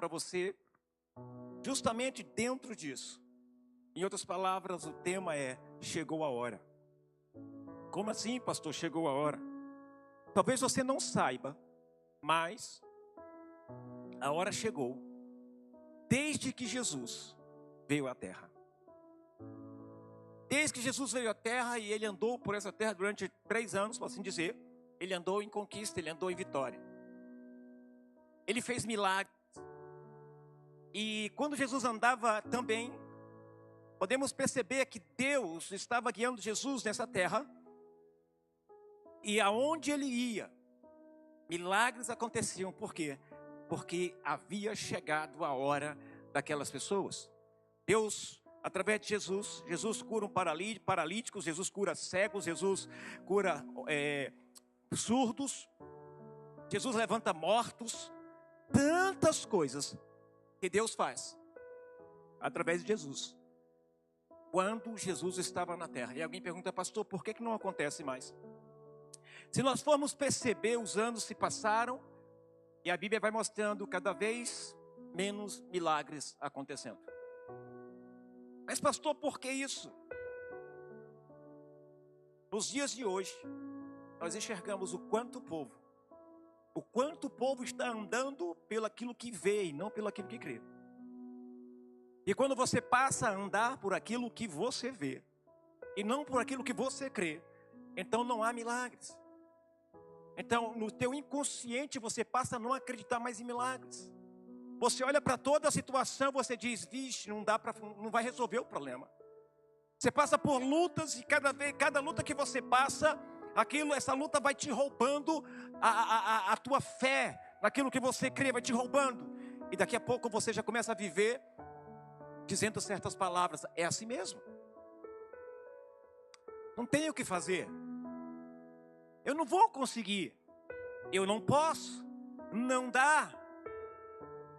para você justamente dentro disso. Em outras palavras, o tema é: chegou a hora. Como assim, pastor, chegou a hora? Talvez você não saiba, mas a hora chegou desde que Jesus veio à terra. Desde que Jesus veio à terra e ele andou por essa terra durante 3 anos, por assim dizer, ele andou em conquista, ele andou em vitória. Ele fez milagres. E quando Jesus andava também, podemos perceber que Deus estava guiando Jesus nessa terra. E aonde ele ia, milagres aconteciam. Por quê? Porque havia chegado a hora daquelas pessoas. Deus, através de Jesus cura paralíticos, Jesus cura cegos, Jesus cura surdos, Jesus levanta mortos. Tantas coisas que Deus faz através de Jesus, quando Jesus estava na terra. E alguém pergunta: pastor, por que não acontece mais? Se nós formos perceber, os anos se passaram e a Bíblia vai mostrando cada vez menos milagres acontecendo. Mas pastor, por que isso? Nos dias de hoje, nós enxergamos o quanto o povo está andando pelo aquilo que vê e não pelo aquilo que crê. E quando você passa a andar por aquilo que você vê e não por aquilo que você crê, então não há milagres. Então no teu inconsciente você passa a não acreditar mais em milagres. Você olha para toda a situação, você diz: vixe, não vai resolver o problema. Você passa por lutas e cada luta que você passa, essa luta vai te roubando a tua fé naquilo que você crê, vai te roubando. E daqui a pouco você já começa a viver dizendo certas palavras: é assim mesmo. Não tenho o que fazer. Eu não vou conseguir. Eu não posso. Não dá.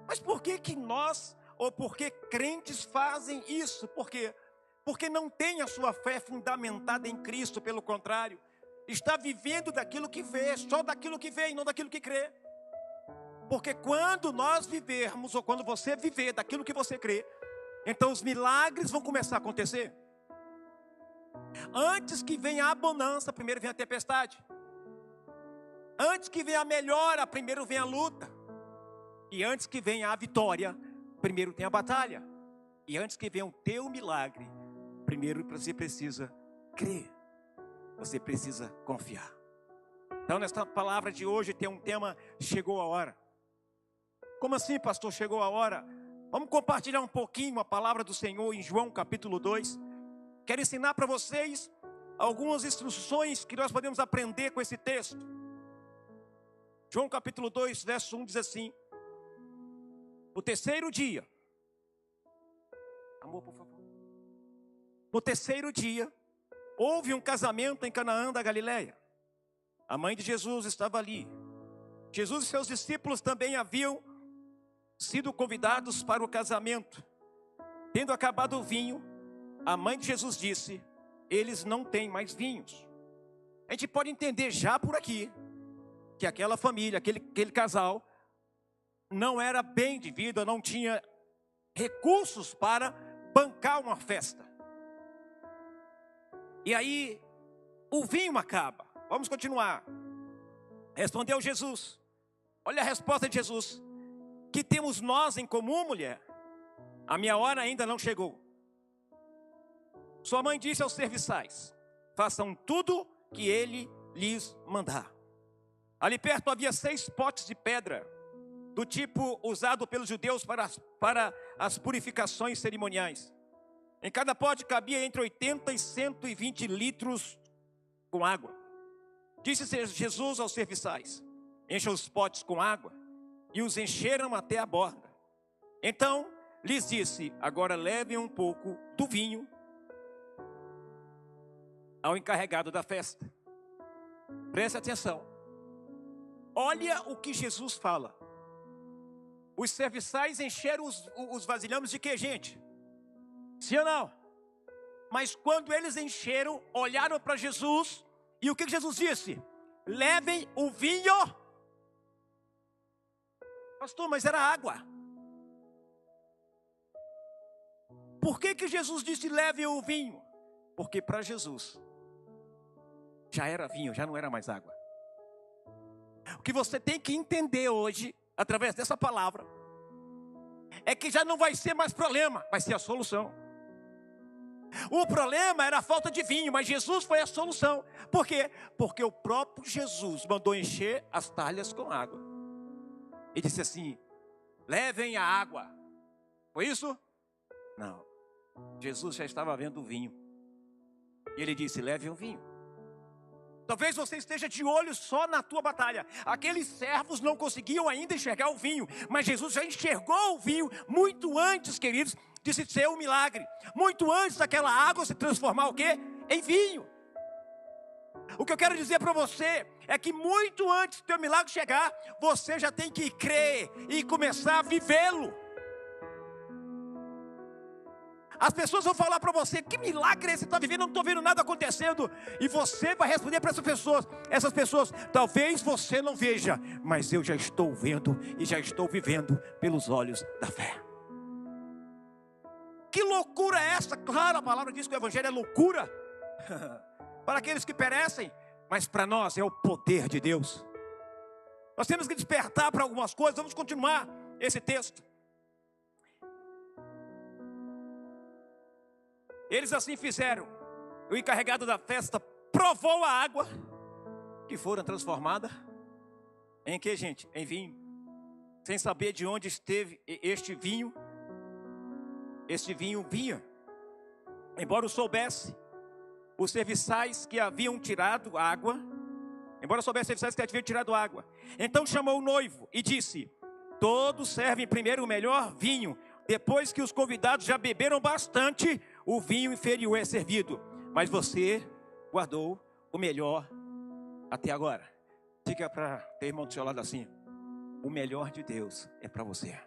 Mas por que nós, ou por que crentes fazem isso? Por quê? Porque não tem a sua fé fundamentada em Cristo, pelo contrário, está vivendo daquilo que vê, só daquilo que vê e não daquilo que crê. Porque quando nós vivermos, ou quando você viver daquilo que você crê, então os milagres vão começar a acontecer. Antes que venha a bonança, primeiro vem a tempestade. Antes que venha a melhora, primeiro vem a luta. E antes que venha a vitória, primeiro tem a batalha. E antes que venha o teu milagre, primeiro você precisa crer. Você precisa confiar. Então nesta palavra de hoje tem um tema: chegou a hora. Como assim, pastor, chegou a hora? Vamos compartilhar um pouquinho a palavra do Senhor em João capítulo 2. Quero ensinar para vocês algumas instruções que nós podemos aprender com esse texto. João capítulo 2, verso 1 diz assim: no terceiro dia, amor, por favor. No terceiro dia, houve um casamento em Canaã da Galileia. A mãe de Jesus estava ali. Jesus e seus discípulos também haviam sido convidados para o casamento. Tendo acabado o vinho, a mãe de Jesus disse: eles não têm mais vinhos. A gente pode entender já por aqui que aquela família, aquele casal, não era bem de vida, não tinha recursos para bancar uma festa. E aí, o vinho acaba. Vamos continuar. Respondeu Jesus. Olha a resposta de Jesus: que temos nós em comum, mulher? A minha hora ainda não chegou. Sua mãe disse aos serviçais: façam tudo que ele lhes mandar. Ali perto havia 6 potes de pedra, do tipo usado pelos judeus para as purificações cerimoniais. Em cada pote cabia entre 80 e 120 litros com água. Disse Jesus aos serviçais: encham os potes com água. E os encheram até a borda. Então lhes disse: agora levem um pouco do vinho ao encarregado da festa. Preste atenção. Olha o que Jesus fala. Os serviçais encheram os vasilhames de quê, gente? Sim ou não? Mas quando eles encheram, olharam para Jesus, e o que Jesus disse? Levem o vinho. Pastor, mas era água. Por que Jesus disse leve o vinho? Porque para Jesus já era vinho, já não era mais água. O que você tem que entender hoje, através dessa palavra, é que já não vai ser mais problema, vai ser a solução. O problema era a falta de vinho, mas Jesus foi a solução. Por quê? Porque o próprio Jesus mandou encher as talhas com água. E disse assim: levem a água. Foi isso? Não. Jesus já estava vendo o vinho. E ele disse: levem o vinho. Talvez você esteja de olho só na tua batalha. Aqueles servos não conseguiam ainda enxergar o vinho, mas Jesus já enxergou o vinho muito antes, queridos, de se ser um milagre. Muito antes daquela água se transformar o quê? Em vinho. O que eu quero dizer para você é que muito antes do teu milagre chegar, você já tem que crer e começar a vivê-lo. As pessoas vão falar para você: que milagre você está vivendo? Eu não estou vendo nada acontecendo. E você vai responder para essas pessoas: talvez você não veja, mas eu já estou vendo e já estou vivendo pelos olhos da fé. Que loucura é essa? Claro, a palavra diz que o evangelho é loucura para aqueles que perecem, mas para nós é o poder de Deus. Nós temos que despertar para algumas coisas. Vamos continuar esse texto. Eles assim fizeram. O encarregado da festa provou a água, que fora transformada em que, gente? Em vinho. Sem saber de onde esteve este vinho. Este vinho vinha. Embora o soubesse, os serviçais que haviam tirado água. Então chamou o noivo e disse: todos servem primeiro o melhor vinho. Depois que os convidados já beberam bastante, o vinho inferior é servido. Mas você guardou o melhor até agora. Diga para teu irmão do seu lado assim: o melhor de Deus é para você.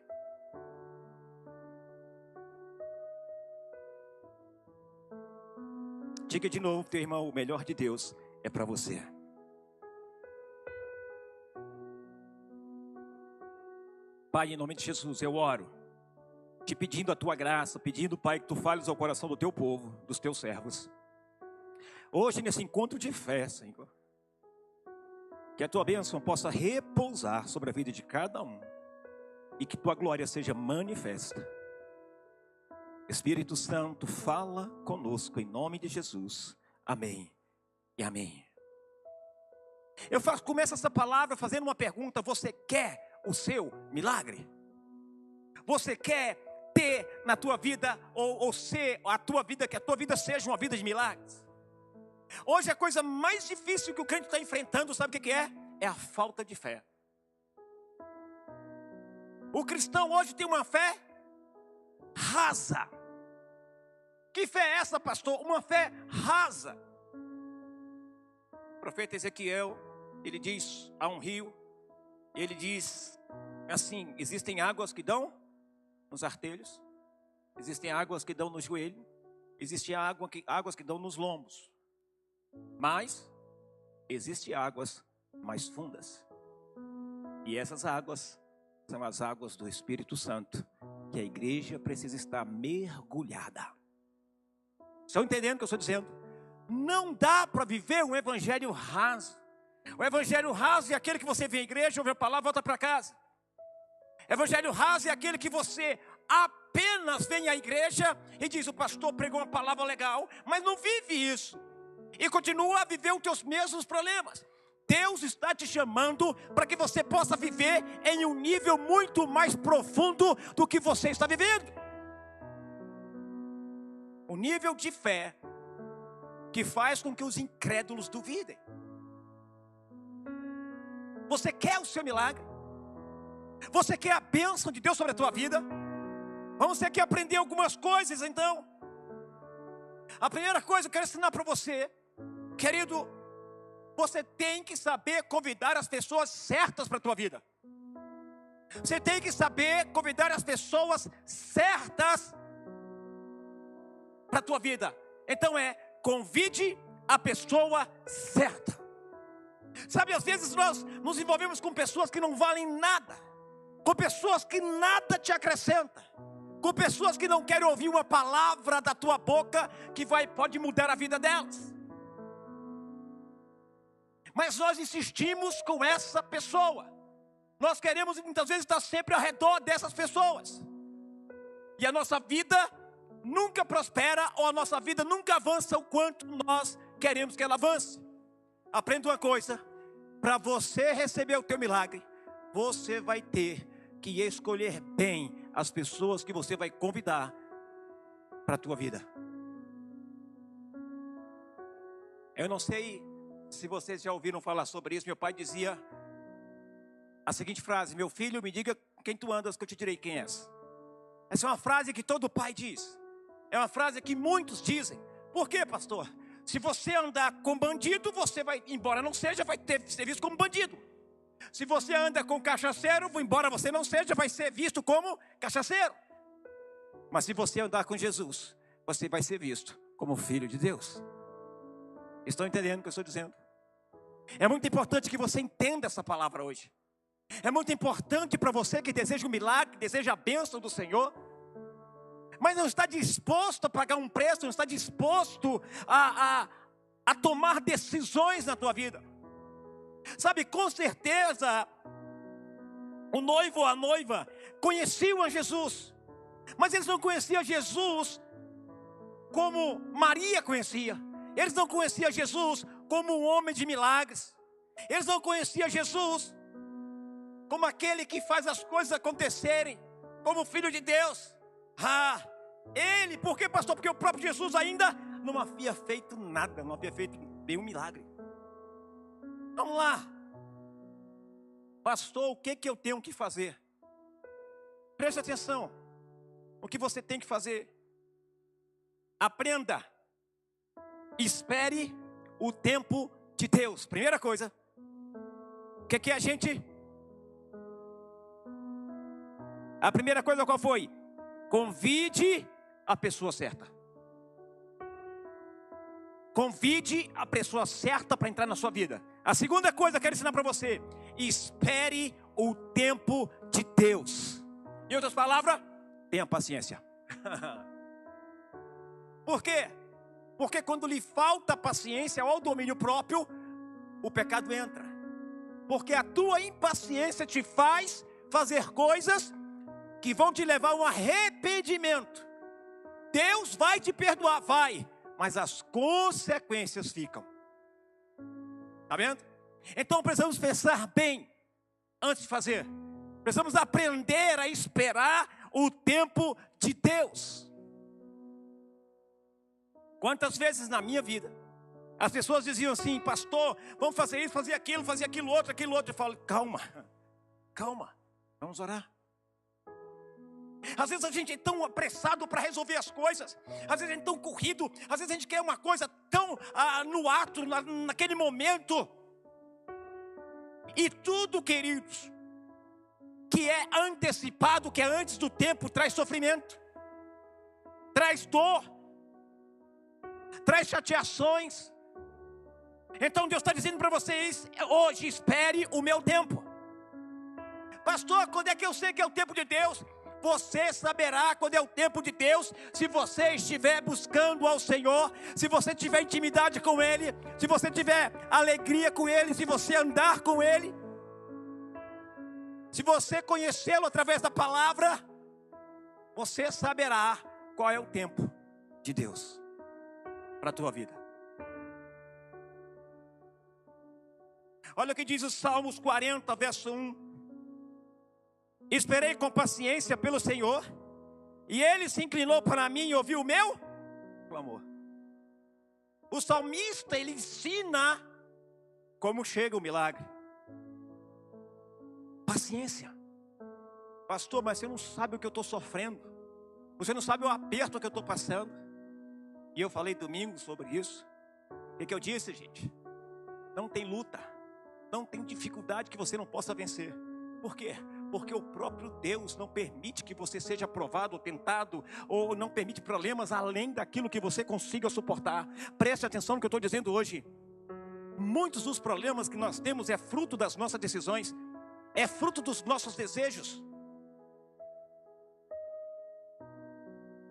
Diga de novo, teu irmão: o melhor de Deus é para você. Pai, em nome de Jesus, eu oro, te pedindo a tua graça, pedindo, Pai, que tu fales ao coração do teu povo, dos teus servos. Hoje, nesse encontro de fé, Senhor, que a tua bênção possa repousar sobre a vida de cada um e que tua glória seja manifesta. Espírito Santo, fala conosco em nome de Jesus. Amém e amém. Começo essa palavra fazendo uma pergunta: você quer o seu milagre? Você quer ter na tua vida, ou ser a tua vida, que a tua vida seja uma vida de milagres? Hoje a coisa mais difícil que o crente está enfrentando, sabe o que é? É a falta de fé. O cristão hoje tem uma fé rasa. Que fé é essa, pastor? Uma fé rasa. O profeta Ezequiel, ele diz a um rio, ele diz assim: existem águas que dão nos artelhos, existem águas que dão no joelho, existem águas que dão nos lombos, mas existem águas mais fundas, e essas águas são as águas do Espírito Santo, que a igreja precisa estar mergulhada. Estão entendendo o que eu estou dizendo? Não dá para viver um evangelho raso. O evangelho raso é aquele que você vem à igreja, ouve a palavra, volta para casa. Evangelho raso é aquele que você apenas vem à igreja e diz: o pastor pregou uma palavra legal, mas não vive isso, e continua a viver os teus mesmos problemas. Deus está te chamando para que você possa viver em um nível muito mais profundo do que você está vivendo. O nível de fé que faz com que os incrédulos duvidem. Você quer o seu milagre? Você quer a bênção de Deus sobre a tua vida? Vamos ter que aprender algumas coisas então. A primeira coisa que eu quero ensinar para você, querido: você tem que saber convidar as pessoas certas para a tua vida. Você tem que saber convidar as pessoas certas para a tua vida. Então convide a pessoa certa. Sabe, às vezes nós nos envolvemos com pessoas que não valem nada, com pessoas que nada te acrescentam, com pessoas que não querem ouvir uma palavra da tua boca que pode mudar a vida delas. Mas nós insistimos com essa pessoa. Nós queremos muitas vezes estar sempre ao redor dessas pessoas. E a nossa vida nunca prospera, ou a nossa vida nunca avança o quanto nós queremos que ela avance. Aprenda uma coisa: para você receber o teu milagre, você vai ter que escolher bem as pessoas que você vai convidar para a tua vida. Eu não sei se vocês já ouviram falar sobre isso. Meu pai dizia a seguinte frase: meu filho, me diga quem tu andas, que eu te direi quem és. Essa é uma frase que todo pai diz. É uma frase que muitos dizem. Por quê, pastor? Se você andar com bandido, você vai, embora não seja, vai ser visto como bandido. Se você anda com cachaceiro, embora você não seja, vai ser visto como cachaceiro. Mas se você andar com Jesus, você vai ser visto como filho de Deus. Estão entendendo o que eu estou dizendo? É muito importante que você entenda essa palavra hoje. É muito importante para você que deseja um milagre, deseja a bênção do Senhor, mas não está disposto a pagar um preço, não está disposto a tomar decisões na tua vida. Sabe, com certeza o noivo ou a noiva conheciam a Jesus, mas eles não conheciam Jesus como Maria conhecia. Eles não conheciam Jesus como um homem de milagres. Eles não conheciam Jesus como aquele que faz as coisas acontecerem, como Filho de Deus. Ele, por quê, pastor? Porque o próprio Jesus ainda não havia feito nada, não havia feito nenhum milagre. Vamos lá, pastor, o que eu tenho que fazer? Preste atenção, o que você tem que fazer? Aprenda, espere o tempo de Deus. Primeira coisa, o que a gente... A primeira coisa qual foi? Convide a pessoa certa. Convide a pessoa certa para entrar na sua vida. A segunda coisa que eu quero ensinar para você: espere o tempo de Deus. Em outras palavras, tenha paciência. Por quê? Porque quando lhe falta paciência ou domínio próprio, o pecado entra. Porque a tua impaciência te faz fazer coisas que vão te levar a um arrependimento. Deus vai te perdoar, vai, mas as consequências ficam. Está vendo? Então precisamos pensar bem antes de fazer. Precisamos aprender a esperar o tempo de Deus. Quantas vezes na minha vida as pessoas diziam assim: pastor, vamos fazer isso, fazer aquilo outro. Eu falo: calma, vamos orar. Às vezes a gente é tão apressado para resolver as coisas, às vezes a gente é tão corrido, às vezes a gente quer uma coisa tão no ato, naquele momento. E tudo, queridos, que é antecipado, que é antes do tempo, traz sofrimento, traz dor, traz chateações. Então Deus está dizendo para vocês hoje: espere o meu tempo. Pastor, quando é que eu sei que é o tempo de Deus? Você saberá quando é o tempo de Deus, se você estiver buscando ao Senhor, se você tiver intimidade com Ele, se você tiver alegria com Ele, se você andar com Ele, se você conhecê-lo através da palavra, você saberá qual é o tempo de Deus para a tua vida. Olha o que diz os Salmos 40, verso 1. Esperei com paciência pelo Senhor, e Ele se inclinou para mim e ouviu o meu clamor. O salmista, ele ensina como chega o milagre. Paciência. Pastor, mas você não sabe o que eu estou sofrendo. Você não sabe o aperto que eu estou passando. E eu falei domingo sobre isso. O que eu disse, gente? Não tem luta, não tem dificuldade que você não possa vencer. Por quê? Porque o próprio Deus não permite que você seja provado ou tentado, ou não permite problemas além daquilo que você consiga suportar. Preste atenção no que eu estou dizendo hoje. Muitos dos problemas que nós temos é fruto das nossas decisões, é fruto dos nossos desejos.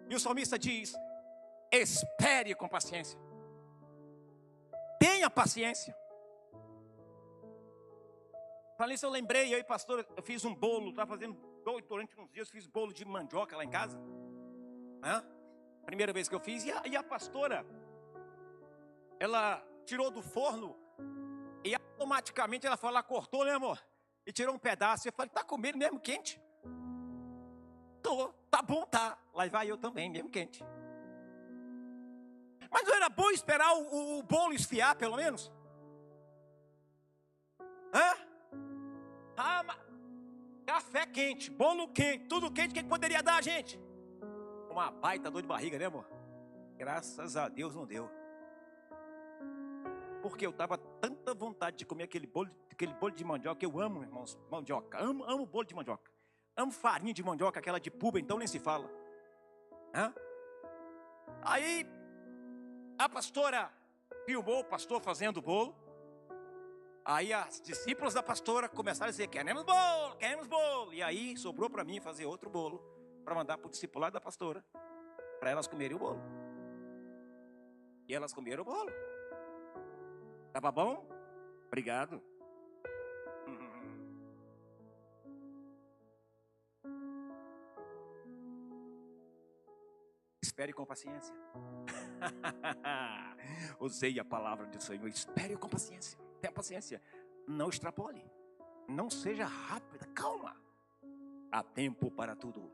E o salmista diz: espere com paciência. Tenha paciência. Falei isso, eu lembrei, aí pastor, eu fiz um bolo, estava fazendo durante uns dias, fiz bolo de mandioca lá em casa. Primeira vez que eu fiz, e a pastora, ela tirou do forno, e automaticamente ela falou, ela cortou, né, amor? E tirou um pedaço, eu falei, tá comendo mesmo quente? Tô, tá bom, tá. Lá vai eu também, mesmo quente. Mas não era bom esperar o bolo esfriar, pelo menos? Café quente, bolo quente, tudo quente, o que poderia dar, gente? Uma baita dor de barriga, né, amor? Graças a Deus não deu. Porque eu estava tanta vontade de comer aquele bolo de mandioca. Eu amo, irmãos, mandioca. Amo bolo de mandioca. Amo farinha de mandioca, aquela de puba, então nem se fala. Aí, a pastora filmou o pastor fazendo o bolo. Aí as discípulas da pastora começaram a dizer, queremos bolo, queremos bolo. E aí sobrou para mim fazer outro bolo, para mandar para o discipulado da pastora, para elas comerem o bolo. E elas comeram o bolo. Estava bom? Obrigado. Espere com paciência. Usei a palavra do Senhor. Espere com paciência. Tenha paciência. Não extrapole. Não seja rápida. Calma. Há tempo para tudo.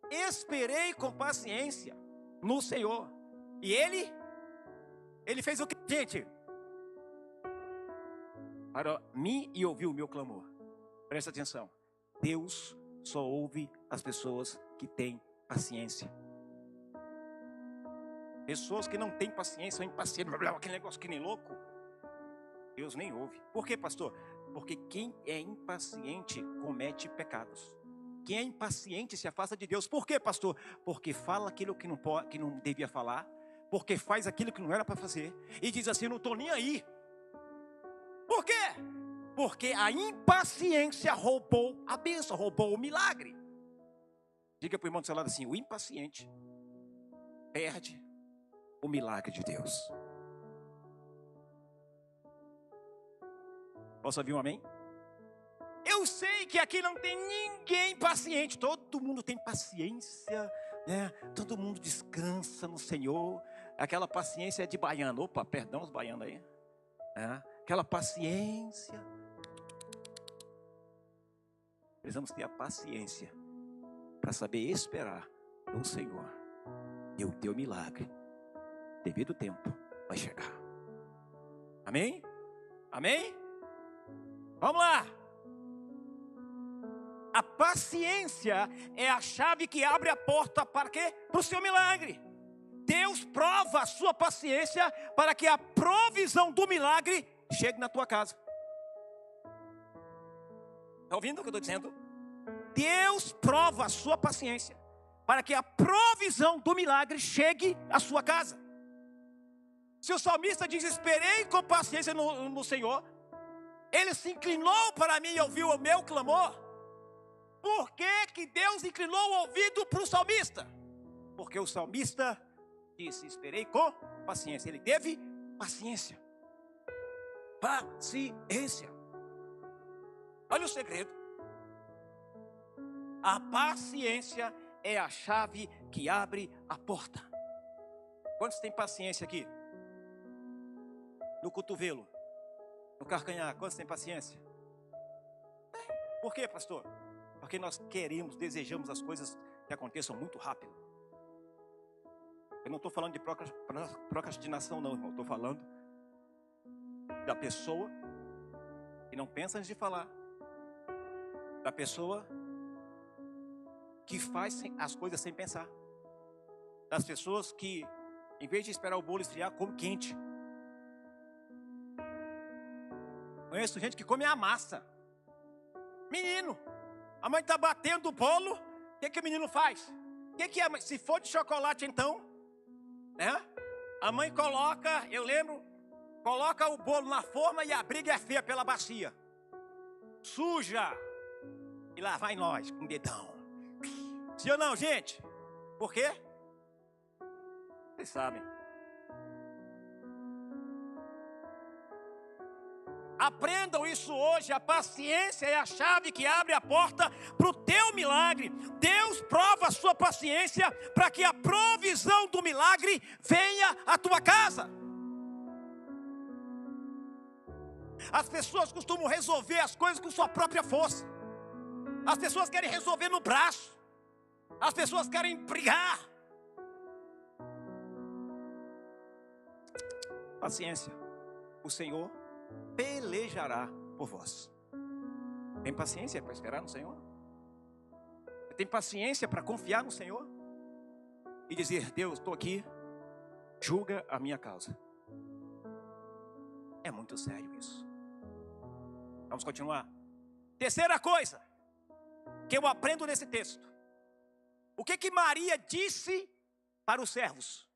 Esperei com paciência no Senhor. E Ele fez o que, gente? Para mim e ouviu o meu clamor. Presta atenção. Deus só ouve as pessoas que têm paciência. Pessoas que não têm paciência, são impacientes, aquele negócio que nem louco, Deus nem ouve. Por quê, pastor? Porque quem é impaciente comete pecados. Quem é impaciente se afasta de Deus. Por quê, pastor? Porque fala aquilo que não devia falar, porque faz aquilo que não era para fazer, e diz assim, não estou nem aí. Por quê? Porque a impaciência roubou a bênção, roubou o milagre. Diga para o irmão do seu lado assim, o impaciente perde o milagre de Deus. Posso ouvir um amém? Eu sei que aqui não tem ninguém paciente. Todo mundo tem paciência, né? Todo mundo descansa no Senhor. Aquela paciência é de baiano. Opa, perdão os baianos aí. Aquela paciência. Precisamos ter a paciência para saber esperar no Senhor. E o teu milagre, devido tempo, vai chegar. Amém? Amém? Vamos lá. A paciência é a chave que abre a porta para quê? Para o seu milagre. Deus prova a sua paciência para que a provisão do milagre chegue na tua casa. Está ouvindo o que eu estou dizendo? Deus prova a sua paciência para que a provisão do milagre chegue à sua casa. Se o salmista diz, esperei com paciência no Senhor, Ele se inclinou para mim e ouviu o meu clamor. Por que Deus inclinou o ouvido para o salmista? Porque o salmista disse, esperei com paciência. Ele teve paciência. Paciência. Olha o segredo. A paciência é a chave que abre a porta. Quantos têm paciência aqui? No cotovelo, no carcanhar, quantos têm paciência? Por quê, pastor? Porque nós queremos, desejamos as coisas que aconteçam muito rápido. Eu não estou falando de procrastinação não, irmão. Estou falando da pessoa que não pensa antes de falar. Da pessoa que faz as coisas sem pensar. Das pessoas que, em vez de esperar o bolo esfriar, come quente. Conheço gente que come a massa. Menino, a mãe está batendo o bolo, o que o menino faz? O que é? Se for de chocolate então, né? A mãe coloca, eu lembro, coloca o bolo na forma e a briga é feia pela bacia. Suja. E lá vai nós, com o dedão. Sim ou não, gente? Por quê? Vocês sabem. Aprendam isso hoje. A paciência é a chave que abre a porta para o teu milagre. Deus prova a sua paciência para que a provisão do milagre venha à tua casa. As pessoas costumam resolver as coisas com sua própria força. As pessoas querem resolver no braço. As pessoas querem brigar. Paciência. O Senhor pelejará por vós. Tem paciência para esperar no Senhor? Tem paciência para confiar no Senhor? E dizer: Deus, estou aqui, julga a minha causa. É muito sério isso. Vamos continuar. Terceira coisa que eu aprendo nesse texto. O que Maria disse para os servos?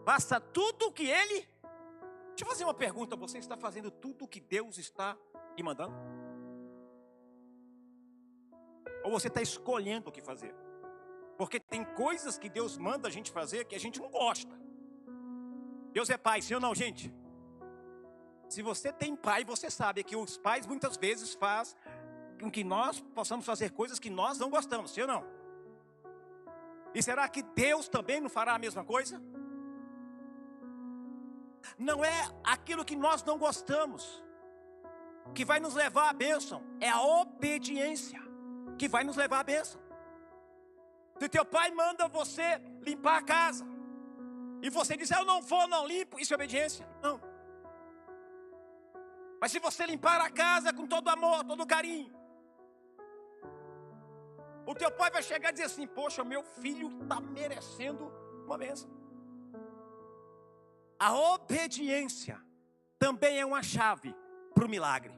Faça tudo o que ele... Deixa eu fazer uma pergunta. Você está fazendo tudo o que Deus está lhe mandando? Ou você está escolhendo o que fazer? Porque tem coisas que Deus manda a gente fazer que a gente não gosta. Deus é pai, sim ou não, gente? Se você tem pai, você sabe que os pais muitas vezes fazem com que nós possamos fazer coisas que nós não gostamos, sim ou não? E será que Deus também não fará a mesma coisa? Não é aquilo que nós não gostamos que vai nos levar à bênção, é a obediência que vai nos levar à bênção. Se teu pai manda você limpar a casa e você diz: eu não vou, não limpo, isso é obediência? Não. Mas se você limpar a casa com todo amor, todo carinho, o teu pai vai chegar e dizer assim: poxa, meu filho está merecendo uma bênção. A obediência também é uma chave para o milagre.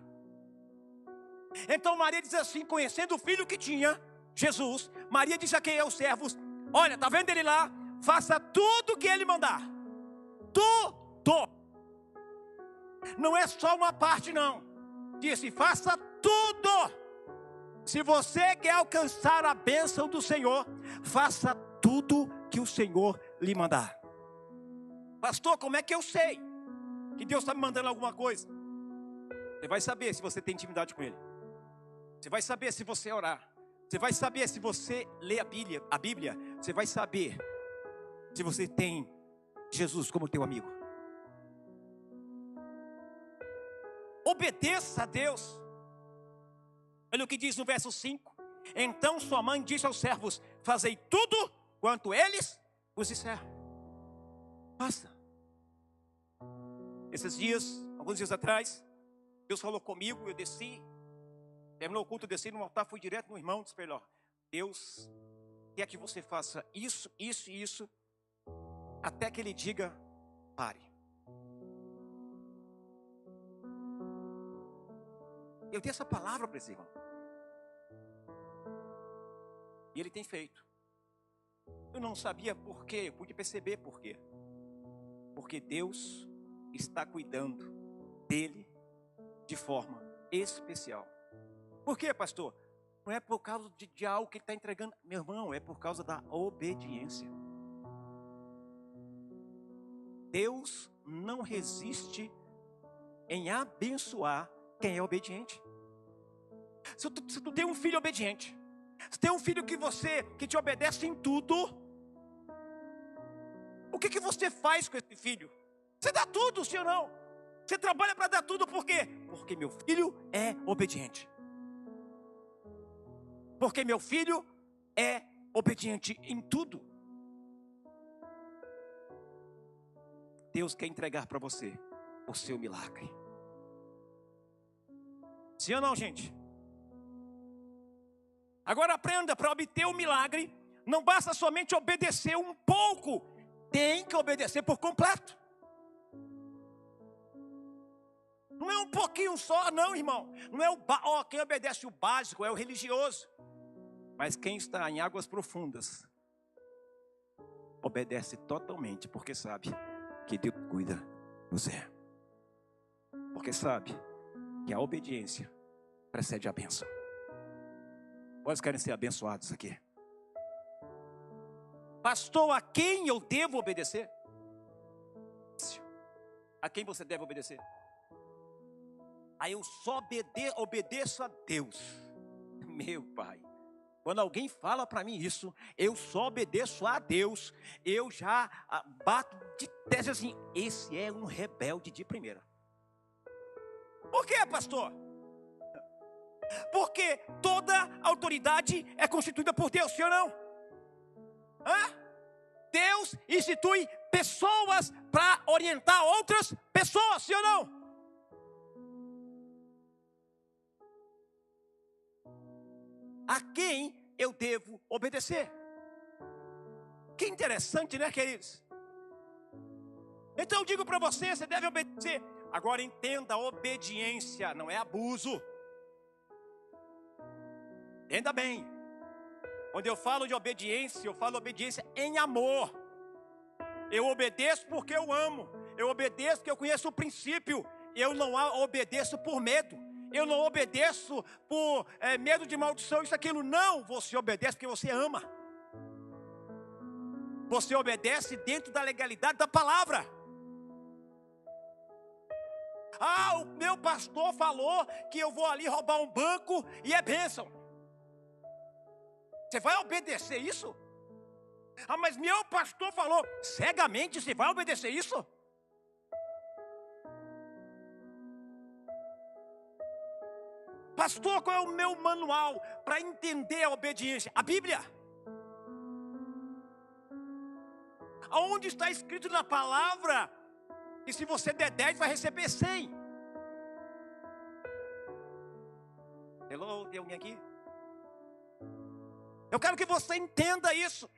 Então Maria diz assim, conhecendo o filho que tinha, Jesus, Maria disse a quem é os servos: olha, está vendo ele lá? Faça tudo o que ele mandar. Tudo. Não é só uma parte não. Disse: faça tudo. Se você quer alcançar a bênção do Senhor, faça tudo que o Senhor lhe mandar. Pastor, como é que eu sei que Deus está me mandando alguma coisa? Você vai saber se você tem intimidade com Ele. Você vai saber se você orar. Você vai saber se você lê a Bíblia. Você vai saber se você tem Jesus como teu amigo. Obedeça a Deus. Olha o que diz no verso 5. Então sua mãe disse aos servos: fazei tudo quanto eles vos disseram. Faça. Esses dias, alguns dias atrás, Deus falou comigo, eu desci, terminou o culto, eu desci no altar, fui direto no irmão, disse para ele: ó, Deus quer que você faça isso, isso e isso, até que ele diga: pare. Eu dei essa palavra para esse irmão. E ele tem feito. Eu não sabia por quê, eu pude perceber por quê. Porque Deus está cuidando dele de forma especial. Por quê, pastor? Não é por causa de algo que ele está entregando, meu irmão, é por causa da obediência. Deus não resiste em abençoar quem é obediente. Se tu tem um filho obediente, se tem um filho que te obedece em tudo, o que você faz com esse filho? Você dá tudo, sim ou não? Você trabalha para dar tudo, por quê? Porque meu filho é obediente. Porque meu filho é obediente em tudo. Deus quer entregar para você o seu milagre. Sim ou não, gente? Agora aprenda, para obter o milagre, não basta somente obedecer um pouco, tem que obedecer por completo. Não é um pouquinho só, não, irmão. Não é quem obedece o básico é o religioso. Mas quem está em águas profundas obedece totalmente, porque sabe que Deus cuida de você. Porque sabe que a obediência precede a bênção. Quantos querem ser abençoados aqui? Pastor, a quem eu devo obedecer? A quem você deve obedecer? Aí eu só obedeço a Deus. Meu Pai, quando alguém fala para mim isso, eu só obedeço a Deus, eu já bato de tese assim, esse é um rebelde de primeira. Por quê, pastor? Porque toda autoridade é constituída por Deus, sim ou não? Deus institui pessoas para orientar outras pessoas, sim ou não? A quem eu devo obedecer? Que interessante, né, queridos? Então eu digo para você, você deve obedecer. Agora entenda, a obediência não é abuso. Entenda bem. Quando eu falo de obediência, eu falo obediência em amor. Eu obedeço porque eu amo. Eu obedeço porque eu conheço o princípio. Eu não obedeço por medo. Eu não obedeço por medo de maldição, isso, aquilo. Não, você obedece porque você ama. Você obedece dentro da legalidade da palavra. O meu pastor falou que eu vou ali roubar um banco e é bênção. Você vai obedecer isso? Mas meu pastor falou, cegamente você vai obedecer isso? Pastor, qual é o meu manual para entender a obediência? A Bíblia. Aonde está escrito na palavra que se você der 10 vai receber 100? Hello, tem alguém aqui? Eu quero que você entenda isso.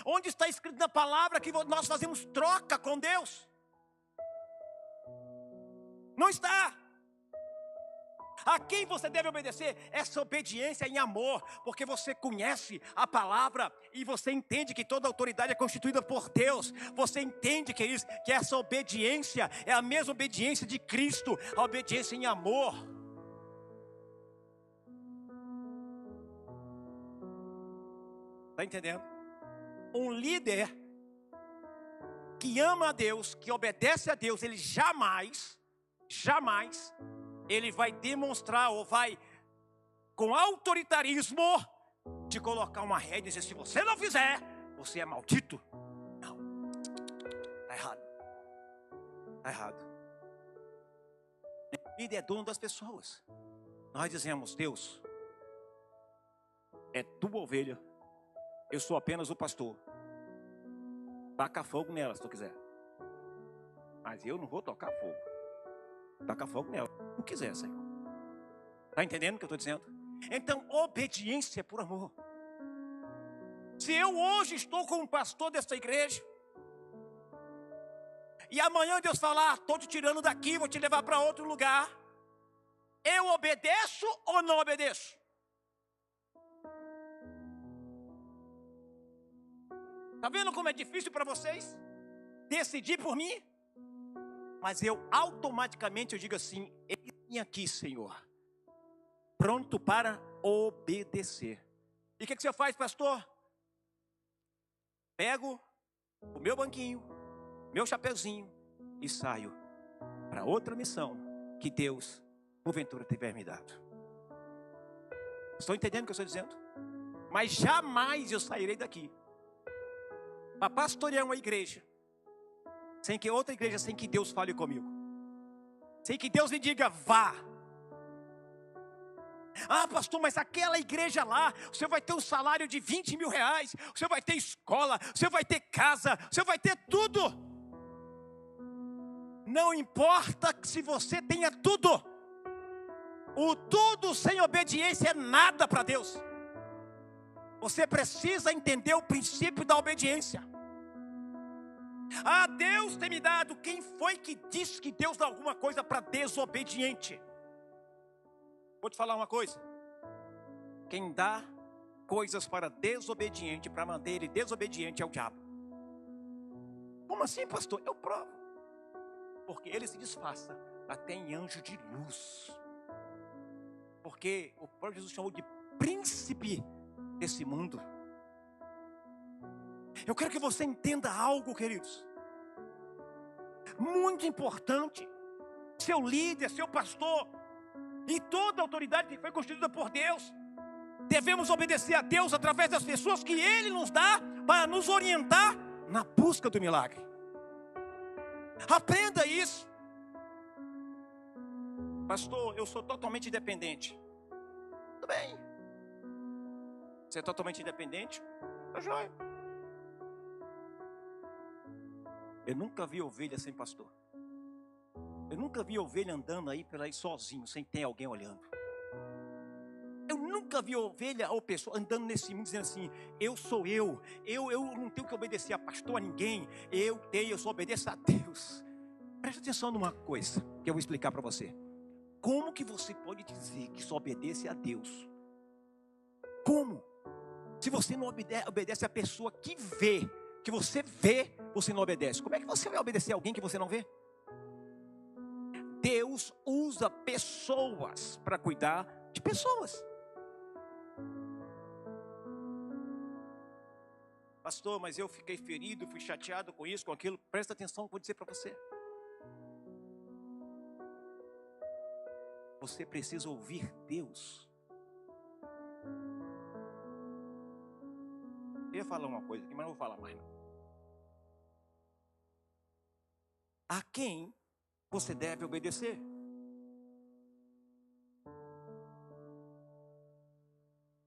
Onde está escrito na palavra que nós fazemos troca com Deus? Não está. A quem você deve obedecer? Essa obediência em amor, porque você conhece a palavra e você entende que toda autoridade é constituída por Deus. Você entende, queridos, que essa obediência é a mesma obediência de Cristo, a obediência em amor. Está entendendo? Um líder que ama a Deus, que obedece a Deus, ele jamais ele vai demonstrar ou vai, com autoritarismo, te colocar uma rédea e dizer, se você não fizer, você é maldito. Não, está errado. Está errado. O líder é dono das pessoas. Nós dizemos, Deus, é tua ovelha, eu sou apenas o pastor. Taca fogo nela se tu quiser. Mas eu não vou tocar fogo. Taca fogo nela. Não quiser, Senhor. Está entendendo o que eu estou dizendo? Então, obediência por amor. Se eu hoje estou como pastor desta igreja, e amanhã Deus falar, estou te tirando daqui, vou te levar para outro lugar, eu obedeço ou não obedeço? Está vendo como é difícil para vocês decidir por mim? Mas eu automaticamente digo assim, eis-me aqui, Senhor, pronto para obedecer. E o que você faz, pastor? Pego o meu banquinho, meu chapeuzinho e saio para outra missão que Deus, porventura, tiver me dado. Estão entendendo o que eu estou dizendo? Mas jamais eu sairei daqui para pastorear uma igreja sem que outra igreja, sem que Deus fale comigo, sem que Deus me diga, vá. Pastor, mas aquela igreja lá, você vai ter um salário de 20 mil reais, você vai ter escola, você vai ter casa, você vai ter tudo. Não importa se você tenha tudo, o tudo sem obediência é nada para Deus. Você precisa entender o princípio da obediência. Deus tem me dado. Quem foi que disse que Deus dá alguma coisa para desobediente? Vou te falar uma coisa. Quem dá coisas para desobediente, para manter ele desobediente, é o diabo. Como assim, pastor? Eu provo. Porque ele se disfarça até em anjo de luz. Porque porque o próprio Jesus chamou de príncipe desse mundo. Eu quero que você entenda algo, queridos, muito importante. Seu líder, seu pastor e toda a autoridade que foi constituída por Deus, devemos obedecer a Deus através das pessoas que Ele nos dá para nos orientar na busca do milagre. Aprenda isso. Pastor, eu sou totalmente independente. Tudo bem. Você é totalmente independente? Tá joia. Eu nunca vi ovelha sem pastor. Eu nunca vi ovelha andando aí por aí sozinho, sem ter alguém olhando. Eu nunca vi ovelha ou pessoa andando nesse mundo dizendo assim: eu sou eu não tenho que obedecer a pastor, a ninguém. Eu só obedeço a Deus. Preste atenção numa coisa que eu vou explicar para você. Como que você pode dizer que só obedece a Deus? Como? Se você não obedece a pessoa que vê, que você vê, você não obedece. Como é que você vai obedecer a alguém que você não vê? Deus usa pessoas para cuidar de pessoas. Pastor, mas eu fiquei ferido, fui chateado com isso, com aquilo. Presta atenção, vou dizer para você. Você precisa ouvir Deus. Eu ia falar uma coisa aqui, mas não vou falar mais não. A quem você deve obedecer?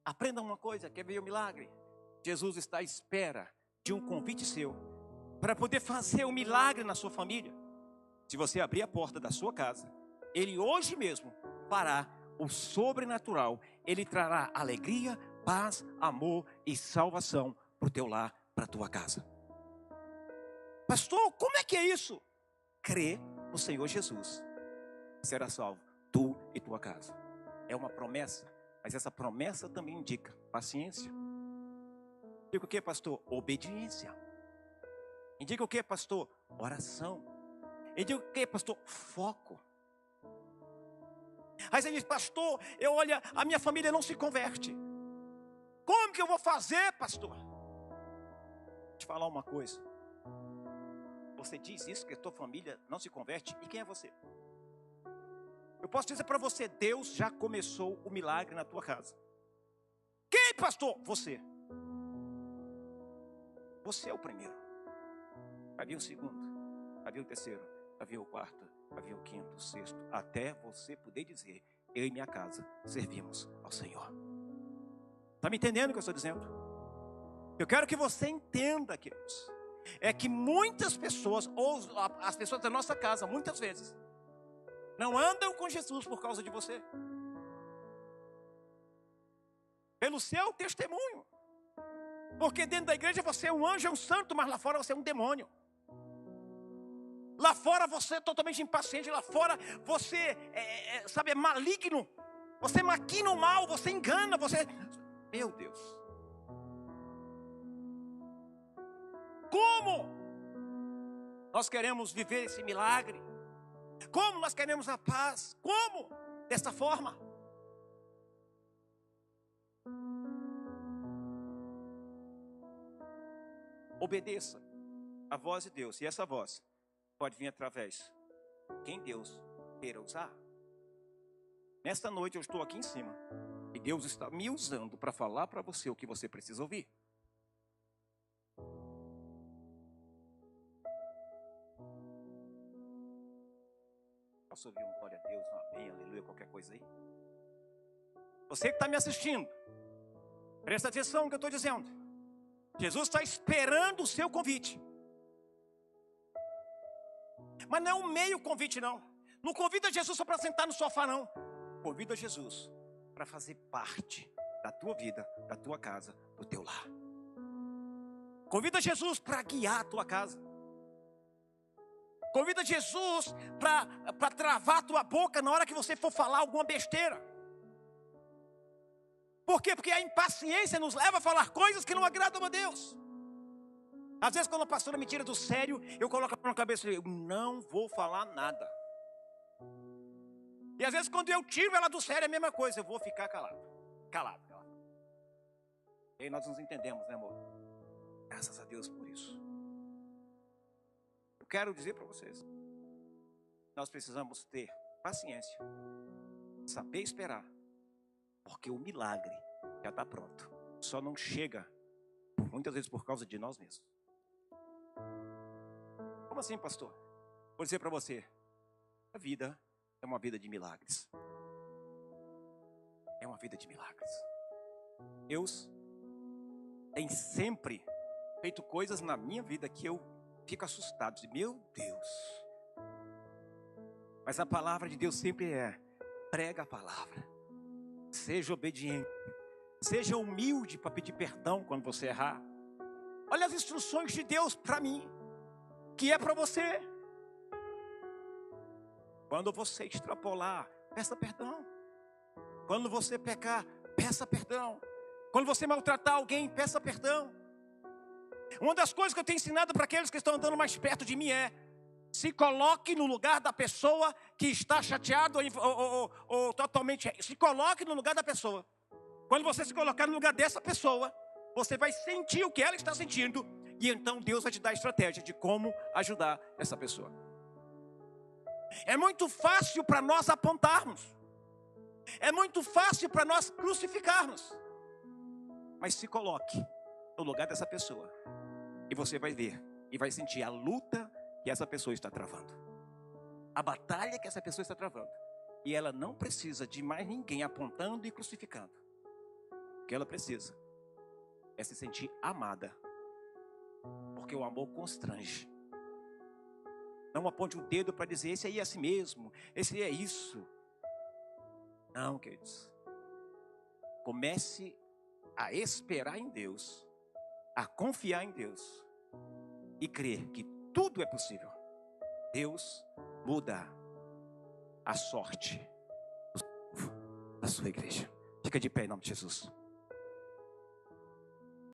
Aprenda uma coisa, quer ver o milagre? Jesus está à espera de um convite seu para poder fazer um milagre na sua família. Se você abrir a porta da sua casa, Ele hoje mesmo fará o sobrenatural. Ele trará alegria, paz, amor e salvação para o teu lar, para a tua casa. Pastor, como é que é isso? Crê no Senhor Jesus, será salvo, tu e tua casa. É uma promessa, mas essa promessa também indica paciência. Indica o que, pastor? Obediência. Indica o que, pastor? Oração. Indica o que, pastor? Foco. Aí você diz: pastor, olha, a minha família não se converte. Como que eu vou fazer, pastor? Vou te falar uma coisa. Você diz isso, que a tua família não se converte, e quem é você? Eu posso dizer para você: Deus já começou o milagre na tua casa. Quem, pastor? Você. Você é o primeiro. Vai vir o segundo, vai vir o terceiro, vai vir o quarto, vai vir o quinto, o sexto, até você poder dizer: eu e minha casa servimos ao Senhor. Está me entendendo o que eu estou dizendo? Eu quero que você entenda, queridos, é que muitas pessoas, ou as pessoas da nossa casa, muitas vezes, não andam com Jesus por causa de você, pelo seu testemunho. Porque dentro da igreja você é um anjo, é um santo, mas lá fora você é um demônio. Lá fora você é totalmente impaciente, lá fora você é maligno. Você maquina o mal, você engana, você... Meu Deus. Como nós queremos viver esse milagre? Como nós queremos a paz? Como? Dessa forma. Obedeça a voz de Deus. E essa voz pode vir através de quem Deus queira usar. Nesta noite eu estou aqui em cima e Deus está me usando para falar para você o que você precisa ouvir. Posso ouvir um glória a Deus, um amém, aleluia, qualquer coisa aí? Você que está me assistindo, presta atenção no que eu estou dizendo. Jesus está esperando o seu convite. Mas não é um meio convite, não. Não convida Jesus só para sentar no sofá, não. Convida Jesus para fazer parte da tua vida, da tua casa, do teu lar. Convida Jesus para guiar a tua casa. Convida Jesus para travar a tua boca na hora que você for falar alguma besteira. Por quê? Porque a impaciência nos leva a falar coisas que não agradam a Deus. Às vezes quando a pastora me tira do sério, eu coloco a mão na cabeça e digo: eu não vou falar nada. E às vezes quando eu tiro ela do sério é a mesma coisa, eu vou ficar calado. Calado. E aí nós nos entendemos, né, amor? Graças a Deus por isso. Eu quero dizer para vocês, nós precisamos ter paciência, saber esperar, porque o milagre já está pronto. Só não chega, muitas vezes, por causa de nós mesmos. Como assim, pastor? Vou dizer para você, a vida é uma vida de milagres. É uma vida de milagres. Deus tem sempre feito coisas na minha vida que eu fico assustado. Meu Deus. Mas a palavra de Deus sempre é: prega a palavra. Seja obediente. Seja humilde para pedir perdão quando você errar. Olha as instruções de Deus para mim, que é para você. Quando você extrapolar, peça perdão. Quando você pecar, peça perdão. Quando você maltratar alguém, peça perdão. Uma das coisas que eu tenho ensinado para aqueles que estão andando mais perto de mim é: se coloque no lugar da pessoa que está chateado ou totalmente. Se coloque no lugar da pessoa. Quando você se colocar no lugar dessa pessoa, você vai sentir o que ela está sentindo. E então Deus vai te dar a estratégia de como ajudar essa pessoa. É muito fácil para nós apontarmos. É muito fácil para nós crucificarmos. Mas se coloque no lugar dessa pessoa. E você vai ver e vai sentir a luta que essa pessoa está travando. A batalha que essa pessoa está travando. E ela não precisa de mais ninguém apontando e crucificando. O que ela precisa é se sentir amada. Porque o amor constrange. Não aponte o dedo para dizer: esse aí é assim mesmo, esse aí é isso. Não, queridos. Comece a esperar em Deus, a confiar em Deus e crer que tudo é possível. Deus muda a sorte da sua igreja. Fica de pé em nome de Jesus.